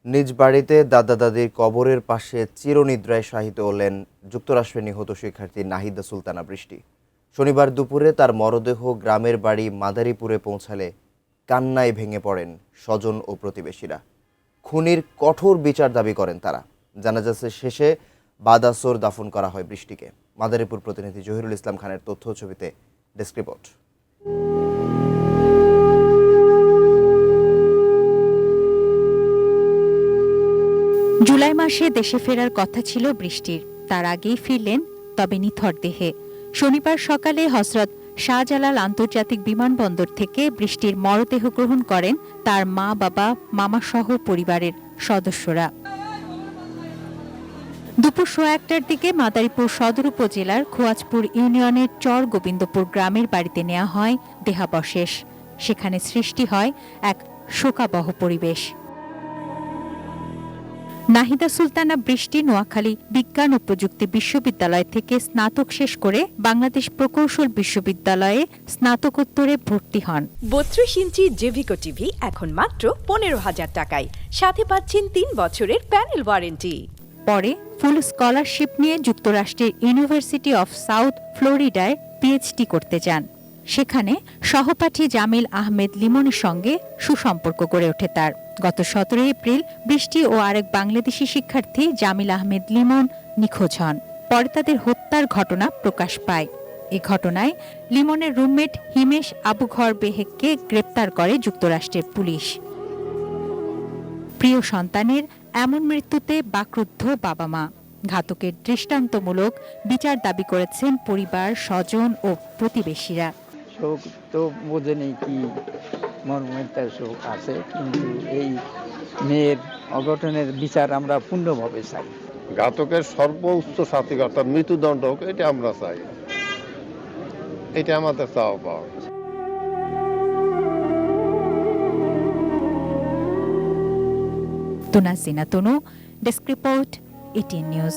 নিজ বাড়িতে দাদা দাদির কবরের পাশে চিরনিদ্রায় শায়িত হলেন যুক্তরাষ্ট্রে নিহত শিক্ষার্থী নাহিদা সুলতানা বৃষ্টি। শনিবার দুপুরে তার মরদেহ গ্রামের বাড়ি মাদারীপুরে পৌঁছালে কান্নায় ভেঙে পড়েন স্বজন ও প্রতিবেশীরা। খুনির কঠোর বিচার দাবি করেন তারা। জানাজা শেষে বাদ আসর দাফন করা হয় বৃষ্টিকে। মাদারীপুর প্রতিনিধি জহিরুল ইসলাম খানের তথ্য ছবিতে ডেস্ক রিপোর্ট। জুলাই মাসে দেশে ফেরার কথা ছিল বৃষ্টির, তার আগেই ফিরলেন, তবে নিথর দেহে। শনিবার সকালে হযরত শাহজালাল আন্তর্জাতিক বিমানবন্দর থেকে বৃষ্টির মরদেহ গ্রহণ করেন তার মা, বাবা, মামাসহ পরিবারের সদস্যরা। দুপুর 1:15টার দিকে মাদারীপুর সদর উপজেলার খোয়াজপুর ইউনিয়নের চর গোবিন্দপুর গ্রামের বাড়িতে নেওয়া হয় দেহাবশেষ। সেখানে সৃষ্টি হয় এক শোকাবহ পরিবেশ। নাহিদা সুলতানা বৃষ্টি নোয়াখালী বিজ্ঞান ও প্রযুক্তি বিশ্ববিদ্যালয় থেকে স্নাতক শেষ করে বাংলাদেশ প্রকৌশল বিশ্ববিদ্যালয়ে স্নাতকোত্তরে ভর্তি হন। 32 ইঞ্চি জেভিকো টিভি এখন মাত্র 15,000 টাকায়, সাথে পাচ্ছেন 3 বছরের প্যানেল ওয়ারেন্টি। পরে ফুল স্কলারশিপ নিয়ে যুক্তরাষ্ট্রের ইউনিভার্সিটি অফ সাউথ ফ্লোরিডায় পিএইচডি করতে যান। সেখানে সহপাঠী জামিল আহমেদ লিমনের সঙ্গে সুসম্পর্ক গড়ে ওঠে তার। গত 17 এপ্রিল বৃষ্টি ও আরেক বাংলাদেশি শিক্ষার্থী জামিল আহমেদ লিমন নিখোঁজ হন। পরে তাদের হত্যার ঘটনা প্রকাশ পায়। এ ঘটনায় লিমনের রুমমেট হিমেশ আবুঘর বেহেককে গ্রেপ্তার করে যুক্তরাষ্ট্রের পুলিশ। প্রিয় সন্তানের এমন মৃত্যুতে বাকরুদ্ধ বাবা মা। ঘাতকের দৃষ্টান্তমূলক বিচার দাবি করেছেন পরিবার, স্বজন ও প্রতিবেশীরা। শোক তো বোঝেনি কি মর্মের শোক আছে, কিন্তু এই মেয়ের অঘটনের বিচার আমরা পূর্ণভাবে চাই। ঘাতকের সর্বোচ্চ শাস্তি অর্থাৎ মৃত্যুদণ্ড হোক, এটা আমরা চাই, এটা আমাদের চাওয়া পাওয়া। তুনা সিনা তনু, ডেস্ক রিপোর্ট, ATN নিউজ।